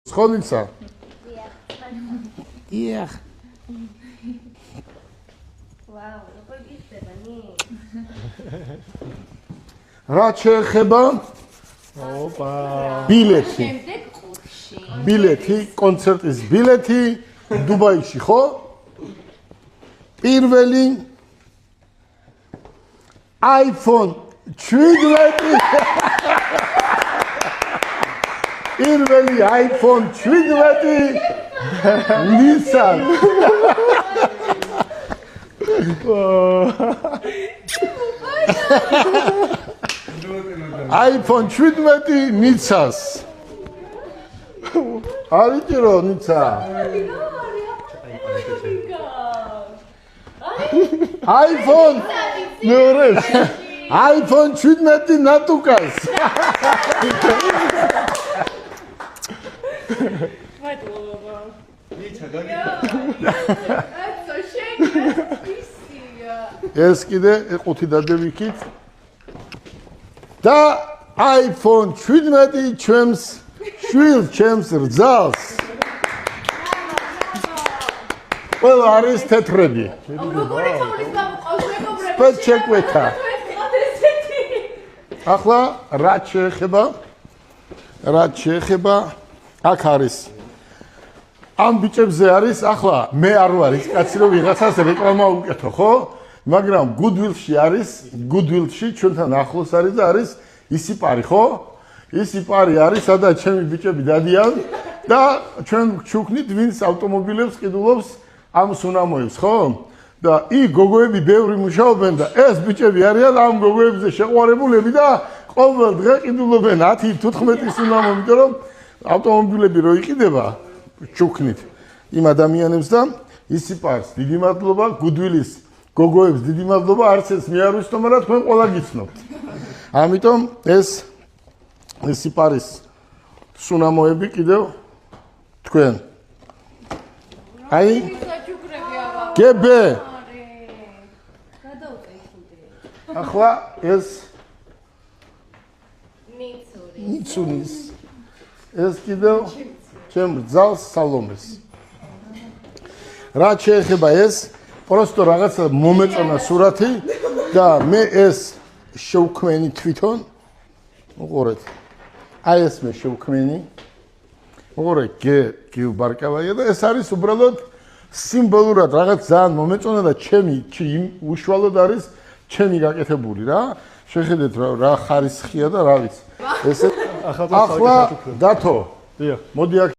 Schodnica. Iach. Wow, როგორ გიხდება ნი? რა შეეხება? ოპა. ბილეთი. შემდეგ ყუთში. ბილეთი, კონცერტის ბილეთი დუბაიში, ხო? პირველი iPhone 17 პირველი iPhone 17 Nissan iPhone 17 Nissan არიჭირო ნიცა iPhone ნორეს iPhone 17 ნატუკას მადლობა. ნიცა გაგი. That's so shame. ეს კიდე 5 დადევიქით და iPhone 17 ჩემს შვილ ჩემს რძალს ყველა არის თეთრები როგორი თოვლის გამოყავს მეგობრებო? სპეცჩეკვეთა ახლა რაც შეეხება აქ არის ამ ბიჭებზე არის ახლა მე არ ვარ ის კაცი რომ ვიღაცას რეკლამა უკეთო ხო მაგრამ Goodwill-ში არის Goodwill-ში ჩვენთან ახლოს არის და არის ისიპარი ხო ისიპარი არის სადაც ჩემი ბიჭები დადიან და ჩვენ ჩუქნით ვინც ავტომობილებს ყიდულობს ამ სუნამოებს ხო და გოგოები ბევრი მუშაობენ და ეს ბიჭები არიან ამ გოგოებზე შეყვარებულები და ყოველ დღე ყიდულობენ 10-15 სუნამო იმიტომ რომ ავტომობილები რო იყიდება ჩუქნით იმ ადამიანებს და ისიპარს დიდი მადლობა Goodwill-ის გოგოებს დიდი მადლობა არც ეს მე არ ვიცნობ მაგრამ თქვენ ყველა გიცნობთ ამიტომ ეს ისიპარის სუნამოები კიდევ თქვენ აი გებე ახლა ეს ნიცუნის ეს კიდევ ჩემ რძალს სალომეს რა შეეხება ეს просто რაღაცა მომეწონა სურათი და მე ეს შევქმენი თვითონ უყურეთ აი ეს მე შევქმენი უყურეთ გიუბარკავია და ეს არის უბრალოდ სიმბოლურად რაღაც ძალიან მომეწონა და ჩემი უშუალოდ არის ჩემი გაკეთებული რა შეხედეთ რა ხარისხია და რა ვიცი ეს ახლა დათო მოდი